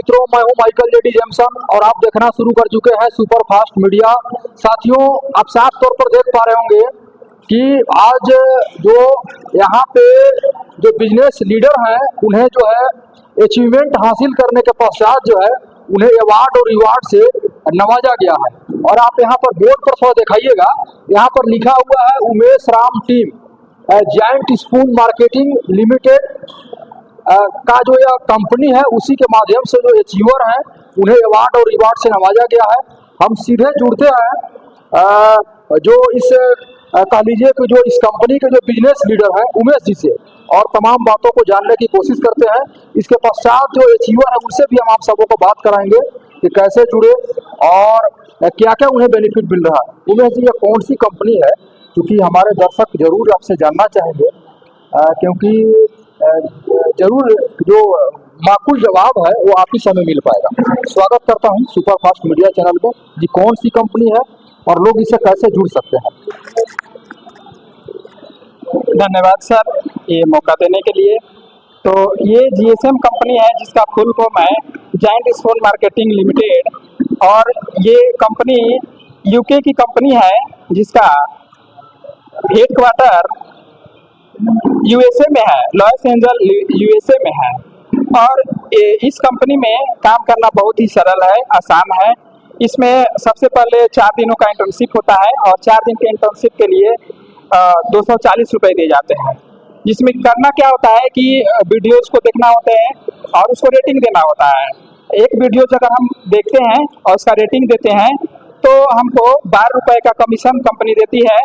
मित्रों, मैं हूं माइकल जेडी जेमसन और आप देखना शुरू कर चुके हैं सुपर फास्ट मीडिया। साथियों, आप साफ तौर पर देख पा रहे होंगे कि आज जो यहाँ पे जो बिजनेस लीडर हैं उन्हें जो है अचीवमेंट हासिल करने के पश्चात जो है उन्हें अवार्ड और रिवार्ड से नवाजा गया है। और आप यहाँ पर बोर्ड पर थोड़ा दिखाइएगा, यहाँ पर लिखा हुआ है Umesh Ram team giant spoon marketing limited का जो यह कंपनी है उसी के माध्यम से जो अचीवर हैं उन्हें अवार्ड और रिवार्ड से नवाजा गया है। हम सीधे जुड़ते हैं जो इस कह लीजिए कि जो इस कंपनी के जो बिजनेस लीडर हैं उमेश जी से, और तमाम बातों को जानने की कोशिश करते हैं। इसके पश्चात जो अचीवर है उनसे भी हम आप सबों को बात कराएंगे कि कैसे जुड़े और क्या क्या उन्हें बेनिफिट मिल रहा है। उमेश जी, ये कौन सी कंपनी है, क्योंकि हमारे दर्शक जरूर आपसे जानना चाहेंगे, क्योंकि जरूर जो माकूल जवाब है वो आप ही समय मिल पाएगा। स्वागत करता हूं सुपर फास्ट मीडिया चैनल में। जी, कौन सी कंपनी है और लोग इससे कैसे जुड़ सकते हैं? धन्यवाद सर ये मौका देने के लिए। तो ये जीएसएम कंपनी है जिसका फुल फॉर्म है जायंट स्पून मार्केटिंग लिमिटेड, और ये कंपनी यूके की कंपनी है जिसका हेडक्वार्टर यूएसए में है, लॉस एंजल यूएसए में है। और इस कंपनी में काम करना बहुत ही सरल है, आसान है। इसमें सबसे पहले 4 दिनों का इंटर्नशिप होता है और 4 दिन के इंटर्नशिप के लिए 240 रुपये दिए जाते हैं। जिसमें करना क्या होता है कि वीडियोज़ को देखना होते हैं और उसको रेटिंग देना होता है। एक वीडियो अगर हम देखते हैं और उसका रेटिंग देते हैं तो हमको 12 रुपये का कमीशन कंपनी देती है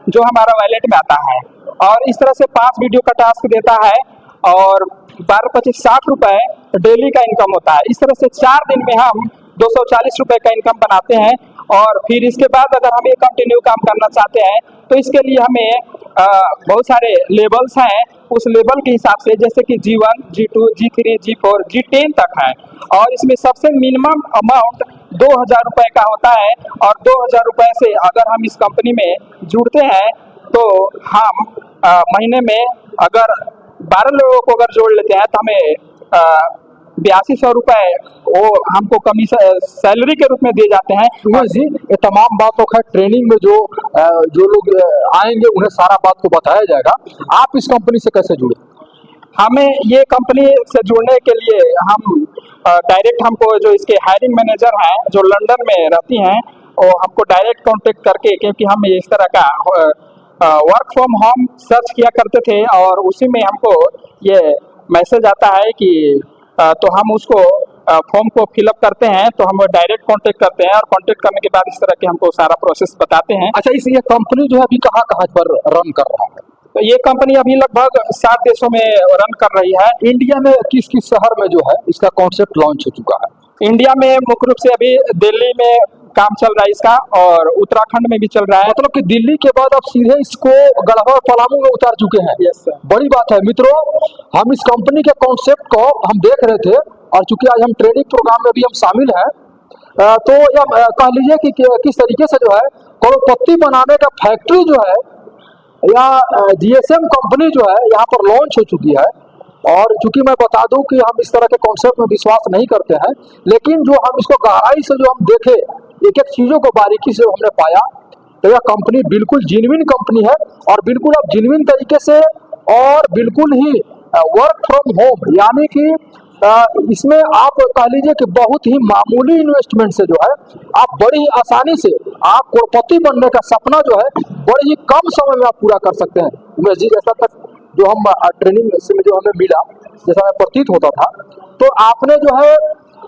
जो हमारा वॉलेट में आता है। और इस तरह से 5 वीडियो का टास्क देता है और 12-25 60 रुपये डेली का इनकम होता है। इस तरह से 4 दिन में हम 240 रुपये का इनकम बनाते हैं। और फिर इसके बाद अगर हम ये कंटिन्यू काम करना चाहते हैं तो इसके लिए हमें बहुत सारे लेवल्स हैं, उस लेवल के हिसाब से, जैसे कि G1, G2, G3, G4, G10 तक है। और इसमें सबसे मिनिमम अमाउंट 2000 रुपये का होता है। और 2000 रुपये से अगर हम इस कंपनी में जुड़ते हैं तो हम महीने में अगर 12 लोगों को अगर जोड़ लेते हैं तो हमें 8200 रुपये वो हमको कमीशन सैलरी के रूप में दिए जाते हैं। उमेश जी, ये तमाम बातों का ट्रेनिंग में जो लोग आएंगे उन्हें सारा बात को बताया जाएगा। आप इस कंपनी से कैसे जुड़े? हमें ये कंपनी से जुड़ने के लिए हम डायरेक्ट, हमको जो इसके हायरिंग मैनेजर हैं जो लंदन में रहती हैं वो हमको डायरेक्ट कांटेक्ट करके, क्योंकि हम इस तरह का वर्क फ्रॉम होम सर्च किया करते थे और उसी में हमको ये मैसेज आता है कि तो हम उसको फॉर्म को फिलअप करते हैं, तो हम डायरेक्ट कांटेक्ट करते हैं और कांटेक्ट करने के बाद इस तरह के हमको सारा प्रोसेस बताते हैं। अच्छा, ये कंपनी जो है अभी कहाँ कहाँ पर रन कर रहा है? तो ये कंपनी अभी लगभग 7 देशों में रन कर रही है। इंडिया में किस किस शहर में जो है इसका कॉन्सेप्ट लॉन्च हो चुका है? इंडिया में मुख्य रूप से अभी दिल्ली में काम चल रहा है इसका, और उत्तराखंड में भी चल रहा है। मतलब कि दिल्ली के बाद आप सीधे इसको गढ़वा और पलामू में उतार चुके हैं। Yes sir. बड़ी बात है मित्रों, हम इस कंपनी के कॉन्सेप्ट को हम देख रहे थे और चूंकि आज हम ट्रेनिंग प्रोग्राम में भी हम शामिल हैं, तो यह कह लीजिए कि किस तरीके से जो है करोड़पति बनाने का फैक्ट्री जो है या जीएसएम कंपनी जो है यहाँ पर लॉन्च हो चुकी है। और चूंकि मैं बता दूं कि हम इस तरह के कॉन्सेप्ट में विश्वास नहीं करते हैं, लेकिन जो हम इसको गहराई से जो हम देखे, एक एक चीजों को बारीकी से हमने पाया, तो यह कंपनी बिल्कुल जेन्युइन कंपनी है और बिल्कुल अब जेन्युइन तरीके से और बिल्कुल ही वर्क फ्रॉम होम, यानी कि इसमें आप कह लीजिए कि बहुत ही मामूली इन्वेस्टमेंट से जो है आप बड़ी ही आसानी से आप करोड़पति बनने का सपना जो है बड़ी ही कम समय में आप पूरा कर सकते हैं। उमेश जी, जैसा तक जो हम ट्रेनिंग में जो हमें मिला, जैसा हमें प्रतीत होता था, तो आपने जो है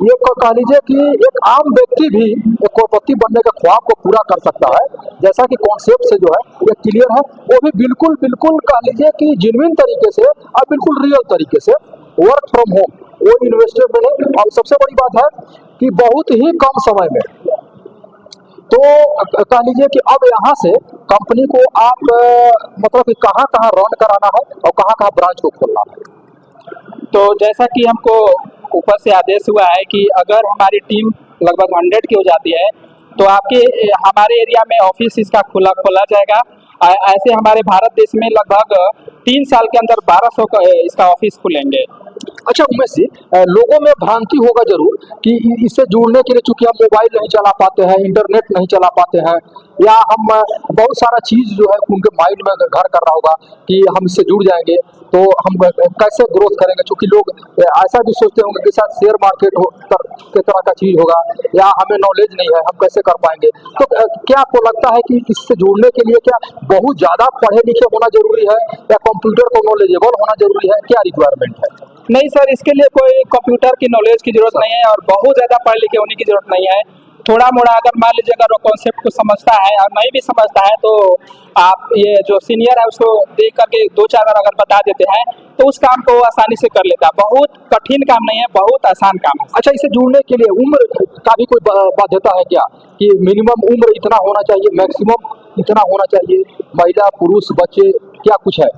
ये कह लीजिए कि एक आम व्यक्ति भी एक करोड़पति बनने के ख्वाब को पूरा कर सकता है, जैसा कि कॉन्सेप्ट से जो है ये क्लियर है। वो भी बिल्कुल कह लीजिए कि जेन्युइन तरीके से और बिल्कुल रियल तरीके से वर्क फ्रॉम होम, वो इन्वेस्टमेंट है। और सबसे बड़ी बात है कि बहुत ही कम समय में, तो कह लीजिए कि अब यहाँ से कंपनी को आप मतलब कि कहाँ कहाँ रन कराना है और कहाँ कहाँ ब्रांच को खोलना है। तो जैसा कि हमको ऊपर से आदेश हुआ है कि अगर हमारी टीम लगभग 100 की हो जाती है तो आपके हमारे एरिया में ऑफिस इसका खोला जाएगा। ऐसे हमारे भारत देश में लगभग 3 साल के अंदर 1200 का इसका ऑफिस खुलेंगे। अच्छा उमेश जी, लोगों में भ्रांति होगा जरूर कि इससे जुड़ने के लिए चूंकि हम मोबाइल नहीं चला पाते हैं, इंटरनेट नहीं चला पाते हैं, या हम बहुत सारा चीज जो है उनके माइंड में घर कर रहा होगा कि हम इससे जुड़ जाएंगे तो हम कैसे ग्रोथ करेंगे, चूंकि लोग ऐसा भी सोचते होंगे कि शायद शेयर मार्केट के तरह का चीज होगा, या हमें नॉलेज नहीं है हम कैसे कर पाएंगे। तो क्या आपको लगता है कि इससे जुड़ने के लिए क्या बहुत ज्यादा पढ़े लिखे होना जरूरी है, या कंप्यूटर को नॉलेजेबल होना जरूरी है, क्या रिक्वायरमेंट है? नहीं सर, इसके लिए कोई कंप्यूटर की नॉलेज की जरूरत नहीं है और बहुत ज़्यादा पढ़े लिखे होने की जरूरत नहीं है। थोड़ा मोड़ा अगर मान लीजिए अगर वो कॉन्सेप्ट को समझता है और नहीं भी समझता है तो आप ये जो सीनियर है उसको देख करके दो चार बार अगर बता देते हैं तो उस काम को वो आसानी से कर लेता है। बहुत कठिन काम नहीं है, बहुत आसान काम है। अच्छा, इसे जुड़ने के लिए उम्र का भी कोई बाध्यता है क्या, कि मिनिमम उम्र इतना होना चाहिए, मैक्सिमम इतना होना चाहिए, महिला पुरुष बच्चे क्या कुछ है?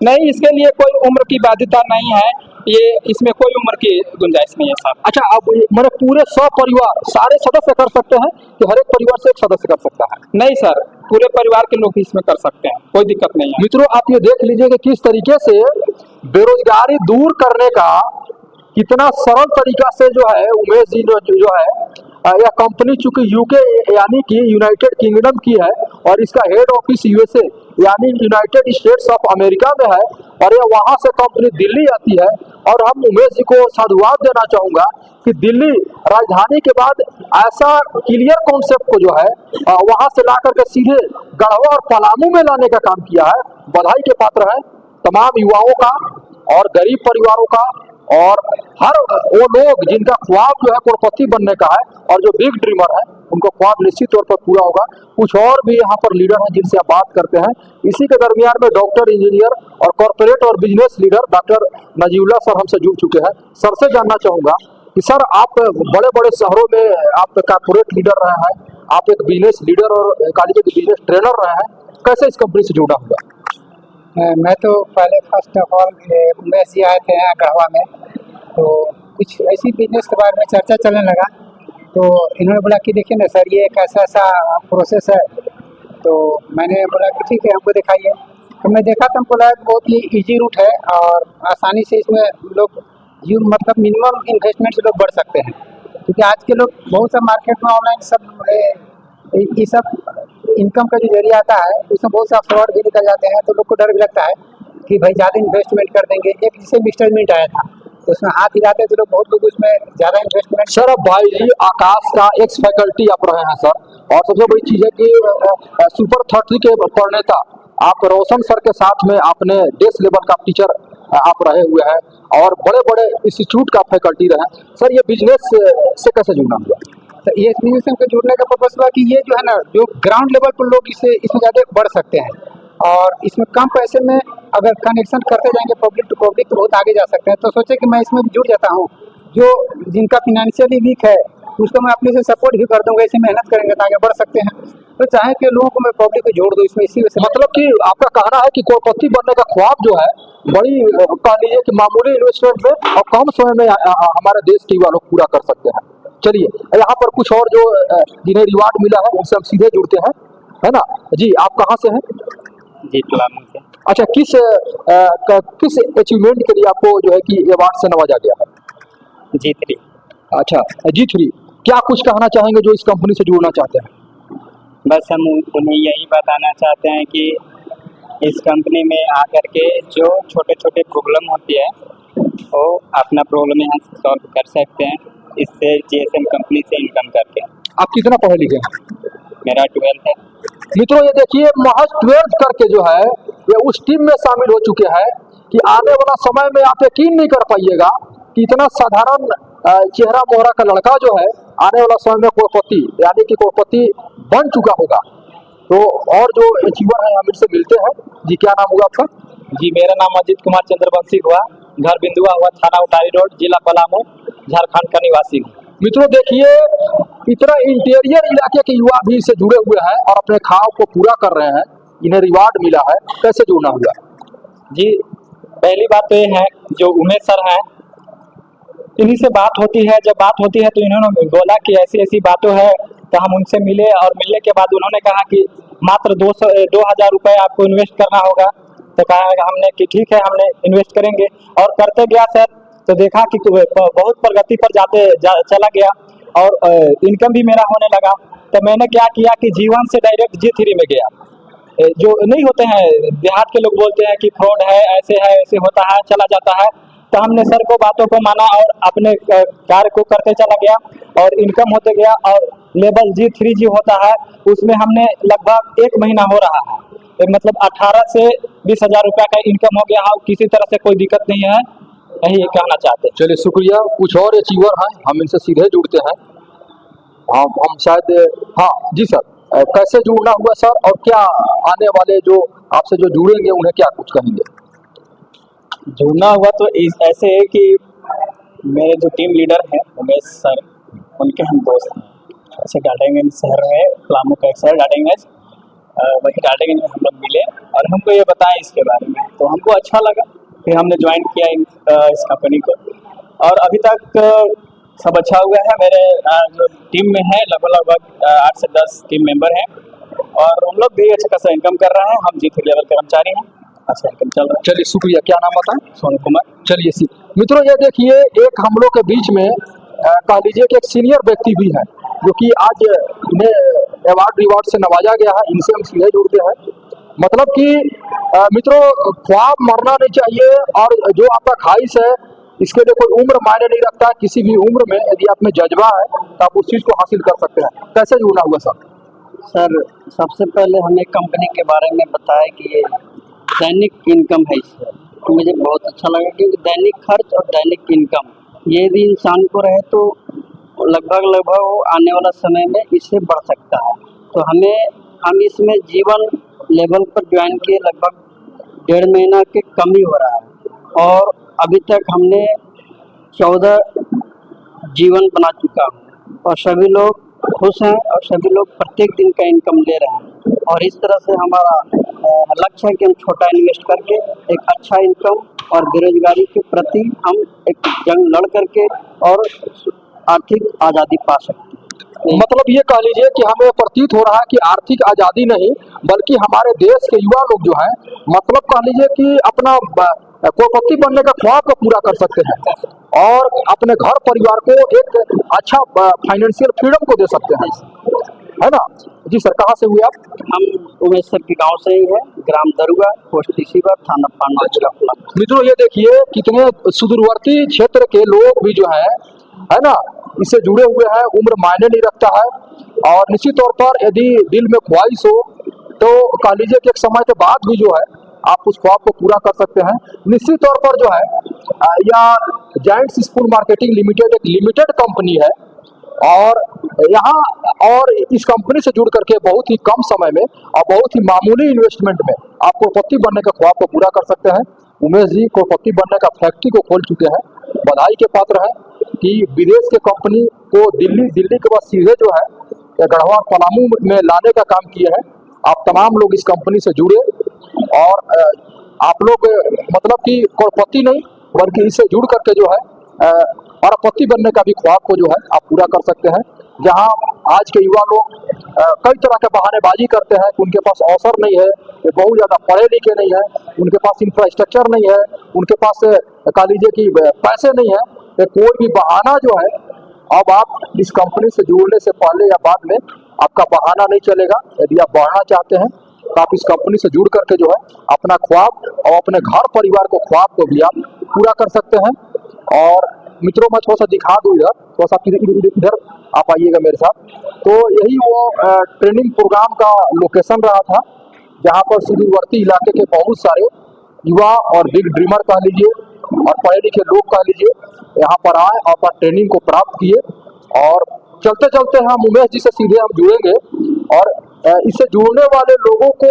नहीं, इसके लिए कोई उम्र की बाध्यता नहीं है, ये इसमें कोई उम्र की गुंजाइश नहीं है सर। अच्छा, अब मैंने पूरे सपरिवार सारे सदस्य कर सकते हैं कि हर एक परिवार से एक सदस्य कर सकता है? नहीं सर, पूरे परिवार के लोग भी इसमें कर सकते हैं, कोई दिक्कत नहीं है। मित्रों, आप ये देख लीजिए कि किस तरीके से बेरोजगारी दूर करने का कितना सरल तरीका से जो है उमेश जी जो है यह कंपनी चूंकि यूके यानी कि यूनाइटेड किंगडम की है और इसका हेड ऑफिस यूएसए यानी यूनाइटेड स्टेट्स ऑफ अमेरिका में है, और यह वहां से कंपनी दिल्ली आती है। और हम उमेश जी को साधुवाद देना चाहूंगा कि दिल्ली राजधानी के बाद ऐसा क्लियर कॉन्सेप्ट को जो है वहां से ला करके सीधे गढ़वा और पलामू में लाने का काम किया है। बधाई के पात्र है तमाम युवाओं का और गरीब परिवारों का, और हर वो लोग जिनका ख्वाब जो है करोड़पति बनने का है और जो बिग ड्रीमर है उनको ख्वाब निश्चित तौर पर पूरा होगा। कुछ और भी यहाँ पर लीडर हैं जिनसे आप बात करते हैं। इसी के दरमियान में डॉक्टर, इंजीनियर और कॉर्पोरेट और बिजनेस लीडर डॉक्टर नजीउल्लाह सर हमसे जुड़ चुके हैं। सर से जानना चाहूंगा कि सर, आप बड़े बड़े शहरों में आप कॉर्पोरेट लीडर रहे हैं, आप एक बिजनेस लीडर और कॉलेज के बिजनेस ट्रेनर रहे हैं, कैसे इस कंपनी से जुड़ा हुआ? मैं तो पहले first of all Umesh ji आए थे यहाँ गढ़वा में, तो कुछ ऐसी बिजनेस के बारे में चर्चा चलने लगा, तो इन्होंने बोला कि देखिए ना सर, ये एक ऐसा ऐसा प्रोसेस है। तो मैंने बोला कि ठीक है, हमको दिखाइए। तो मैं देखा तो हमको लगा बहुत ही इजी रूट है और आसानी से इसमें लोग मतलब मिनिमम इन्वेस्टमेंट से लोग बढ़ सकते हैं, क्योंकि आज के लोग बहुत सा मार्केट में ऑनलाइन सब ये सब इनकम का जो जरिया आता है उसमें बहुत सा फ्रॉड भी निकल जाते हैं, तो लोग को डर भी लगता है कि भाई ज़्यादा इन्वेस्टमेंट कर देंगे। एक जिसे मिस्टर मिंट आया था तो उसमें हाथ हिलाते थे लोग, बहुत लोग उसमें ज़्यादा इन्वेस्टमेंट। सर, अब भाई जी आकाश का एक्स फैकल्टी आप रहे हैं सर, और सबसे बड़ी चीज़ है कि सुपर 30 के प्रणेता आप रोशन सर के साथ में आपने देश लेवल का टीचर आप रहे हुए हैं और बड़े बड़े इंस्टीट्यूट का फैकल्टी रहे। सर, ये बिजनेस से कैसे जुड़ना हुआ? तो ये बिजनेस से जुड़ने का पर्पस हुआ कि ये जो है ना, जो ग्राउंड लेवल पर लोग इसमें ज़्यादा बढ़ सकते हैं, और इसमें कम पैसे में अगर कनेक्शन करते जाएंगे पब्लिक टू पब्लिक तो बहुत आगे जा सकते हैं। तो सोचे कि मैं इसमें भी जुड़ जाता हूँ, जो जिनका फिनेंशियली वीक है उसको मैं अपने से सपोर्ट भी कर दूंगा, इसे मेहनत करेंगे तो आगे बढ़ सकते हैं। तो चाहे कि लोगों को मैं पब्लिक को जोड़ दूँ इसमें, इसी वजह से। मतलब कि आपका कहना है कि करोड़पति बनने का ख्वाब जो है बड़ी कह लीजिए कि मामूली इन्वेस्टमेंट में और कम समय में हमारे देश के युवा लोग पूरा कर सकते हैं। चलिए, यहाँ पर कुछ और जो जिन्हें रिवार्ड मिला है उनसे हम सीधे जुड़ते हैं, है ना जी? आप कहाँ से हैं? जी, पलामू से। अच्छा, किस अचीवमेंट के लिए आपको जो है कि अवार्ड से नवाजा गया है? G3। अच्छा, G3, क्या कुछ कहना चाहेंगे जो इस कंपनी से जुड़ना चाहते हैं? बस हम उन्हें यही बताना चाहते हैं कि इस कंपनी में आकर के जो छोटे छोटे प्रॉब्लम होती है वो अपना प्रॉब्लम यहाँ से सॉल्व कर सकते हैं, इससे जीएसएम कंपनी से इनकम करके। आप कितना पढ़े लिखे हैं? मेरा 12th है। मित्रों, ये देखिए महज 12th करके जो है ये उस टीम में शामिल हो चुके हैं कि आने वाला समय में आप यकीन नहीं कर पाइएगा कि इतना साधारण चेहरा मोहरा का लड़का जो है आने वाला समय में करोड़पति यानी कि करोड़पति बन चुका होगा। तो और जो अचीवर है हम इनसे मिलते हैं। जी, क्या नाम होगा आपका? जी, मेरा नाम अजीत कुमार चंद्रवंशी हुआ, घर बिंदुआ हुआ, थाना उटारी रोड, जिला पलामू, झारखंड का निवासी हूँ। मित्रों देखिए, इतना इंटीरियर इलाके के युवा भी इससे जुड़े हुए हैं और अपने ख्वाब को पूरा कर रहे हैं, इन्हें रिवार्ड मिला है, कैसे जुड़ना हुआ? जी, पहली बात तो ये है जो उमेश सर हैं इन्हीं से बात होती है। जब बात होती है तो इन्होंने बोला कि ऐसी ऐसी बातें हैं, तो हम उनसे मिले और मिलने के बाद उन्होंने कहा कि मात्र 2,000 रुपये आपको इन्वेस्ट करना होगा। तो कहा हमने कि ठीक है, हमने इन्वेस्ट करेंगे और करते गया सर। तो देखा कि बहुत प्रगति पर चला गया और इनकम भी मेरा होने लगा। तो मैंने क्या किया कि जीवन से डायरेक्ट G3 में गया। जो नहीं होते हैं देहात के लोग बोलते हैं कि फ्रॉड है, ऐसे होता है, चला जाता है। तो हमने सर को बातों को माना और अपने कार्य को करते चला गया और इनकम होते गया। और लेवल G3 जो होता है उसमें हमने लगभग 1 महीना हो रहा है, मतलब 18 से 20,000 रुपया का इनकम हो गया है। किसी तरह से कोई दिक्कत नहीं है, यही कहना चाहते हैं। चलिए शुक्रिया। कुछ और अचीवर हैं, हम इनसे सीधे जुड़ते हैं। हम शायद, हाँ जी सर, कैसे जुड़ना हुआ सर, और क्या आने वाले जो आपसे जो जुड़ेंगे उन्हें क्या कुछ कहेंगे? जुड़ना हुआ तो ऐसे है कि मेरे जो टीम लीडर हैं उमेश सर, उनके हम दोस्त हैं। ऐसे गार्डनगंज शहर में पलामू का एक शहर गार्डनगंज, वही गार्डनगंज में हम लोग मिले और हमको ये बताया इसके बारे में, तो हमको अच्छा लगा। फिर हमने ज्वाइन किया इस कंपनी को और अभी तक सब अच्छा हुआ है। मेरे जो टीम में है लगभग 8 से 10 टीम मेंबर हैं और हम लोग भी अच्छा खासा इनकम कर रहे हैं। हम G3 लेवल कर्मचारी हैं, अच्छा इनकम चल रहा है। चलिए शुक्रिया। क्या नाम बताएं? सोनू कुमार। चलिए मित्रों, ये देखिए एक हम लोग के बीच में कह लीजिए कि एक सीनियर व्यक्ति भी है जो कि आज इन्हें अवार्ड रिवार्ड से नवाजा गया है। इनसे हम सीधे जुड़ते हैं। मतलब कि मित्रों, ख्वाब मरना नहीं चाहिए और जो आपका ख्वाहिश है इसके लिए कोई उम्र मायने नहीं रखता है। किसी भी उम्र में यदि आप में जज्बा है तो आप उस चीज़ को हासिल कर सकते हैं। कैसे जुड़ना हुआ सर? सर सबसे पहले हमें कंपनी के बारे में बताया कि ये दैनिक इनकम है इससे, तो मुझे बहुत अच्छा लगा क्योंकि दैनिक खर्च और दैनिक इनकम ये भी इंसान को रहे तो लगभग वो आने वाला समय में इससे बढ़ सकता है। तो हम इसमें जीवन लेवल पर ज्वाइन किए लगभग 1.5 महीना के कम ही हो रहा है और अभी तक हमने 14 जीवन बना चुका हूँ और सभी लोग खुश हैं और सभी लोग प्रत्येक दिन का इनकम ले रहे हैं। और इस तरह से हमारा लक्ष्य है कि हम छोटा इन्वेस्ट करके एक अच्छा इनकम और बेरोजगारी के प्रति हम एक जंग लड़ करके और आर्थिक आज़ादी पा सकते हैं। मतलब ये कह लीजिए कि हमें प्रतीत हो रहा है कि आर्थिक आज़ादी नहीं बल्कि हमारे देश के युवा लोग जो हैं, मतलब कह लीजिए कि अपना करोड़पति बनने का ख्वाब को पूरा कर सकते हैं और अपने घर परिवार को एक अच्छा फाइनेंशियल फ्रीडम को दे सकते हैं, है ना? जी सर, कहाँ से हुए आप? हम उमेश सर के गांव से ही है, ग्राम दरुआ, पोस्ट टीसीवर, थाना पांडा जिला। मित्रों ये देखिए कितने सुदूरवर्ती क्षेत्र के लोग भी जो है ना, इससे जुड़े हुए हैं। उम्र मायने नहीं रखता है और निश्चित तौर पर यदि दिल में ख्वाहिश हो तो कह लीजिए कि एक समय के बाद भी जो है आप उस ख्वाब को पूरा कर सकते हैं। निश्चित तौर पर जो है या जायंट्स स्पून मार्केटिंग लिमिटेड एक लिमिटेड कंपनी है और यहाँ और इस कंपनी से जुड़ करके बहुत ही कम समय में और बहुत ही मामूली इन्वेस्टमेंट में आप करोड़पति बनने के ख्वाब को पूरा कर सकते हैं। उमेश जी करोड़पति बनने का फैक्ट्री को खोल चुके हैं, बधाई के पात्र हैं कि विदेश के कंपनी को दिल्ली के बाद सीधे जो है गढ़वा पलामू में लाने का काम किए हैं। आप तमाम लोग इस कंपनी से जुड़े और आप लोग मतलब कि करोड़पति नहीं बल्कि इससे जुड़ करके जो है अरबपति बनने का भी ख्वाब को जो है आप पूरा कर सकते हैं। जहां आज के युवा लोग कई तरह के बहानेबाजी करते हैं कि उनके पास अवसर नहीं है, ये बहुत ज़्यादा पढ़े लिखे नहीं है, उनके पास इंफ्रास्ट्रक्चर नहीं है, उनके पास कह लीजिए कि पैसे नहीं है। तो कोई भी बहाना जो है, अब आप इस कंपनी से जुड़ने से पहले या बाद में आपका बहाना नहीं चलेगा। यदि आप बढ़ना चाहते हैं तो आप इस कंपनी से जुड़ करके जो है अपना ख्वाब और अपने घर परिवार को ख्वाब को भी आप पूरा कर सकते हैं। और मित्रों मैं थोड़ा सा दिखा दूँ इधर, थोड़ा सा इधर आप आइएगा मेरे साथ। तो यही वो ट्रेनिंग प्रोग्राम का लोकेशन रहा था जहाँ पर सुदूरवर्ती इलाके के बहुत सारे युवा और बिग ड्रीमर कह लीजिए और पढ़े लिखे लोग कह लीजिए यहाँ पर आए और ट्रेनिंग को प्राप्त किए। और चलते चलते हम उमेश जी से सीधे हम जुड़ेंगे और इससे जुड़ने वाले लोगों को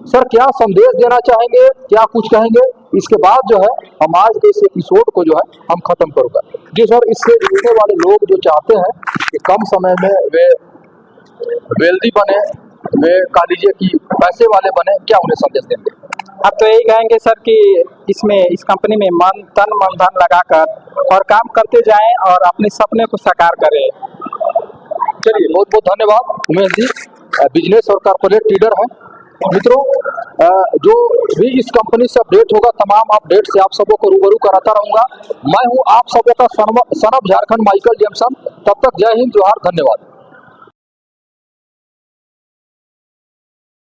सर क्या संदेश देना चाहेंगे, क्या कुछ कहेंगे? इसके बाद जो है हम आज के इस एपिसोड को जो है हम खत्म करूँगा। जी सर, इससे जुड़ने वाले लोग जो चाहते हैं कि कम समय में वे वेल्दी बने, वे कह लीजिए कि पैसे वाले बने, क्या उन्हें संदेश देंगे? अब तो यही कहेंगे सर कि इस कंपनी में मन धन लगाकर और काम करते जाएं और अपने सपने को साकार करें। चलिए बहुत बहुत धन्यवाद उमेश जी, बिजनेस और कॉर्पोरेट लीडर हैं मित्रों, जो भी इस कंपनी से अपडेट होगा, तमाम अपडेट से आप सबों को रूबरू कराता रहूंगा। मैं हूं आप सबों का son of Jharkhand Michael Jameson. तब तक जय हिंद, जोहार, धन्यवाद।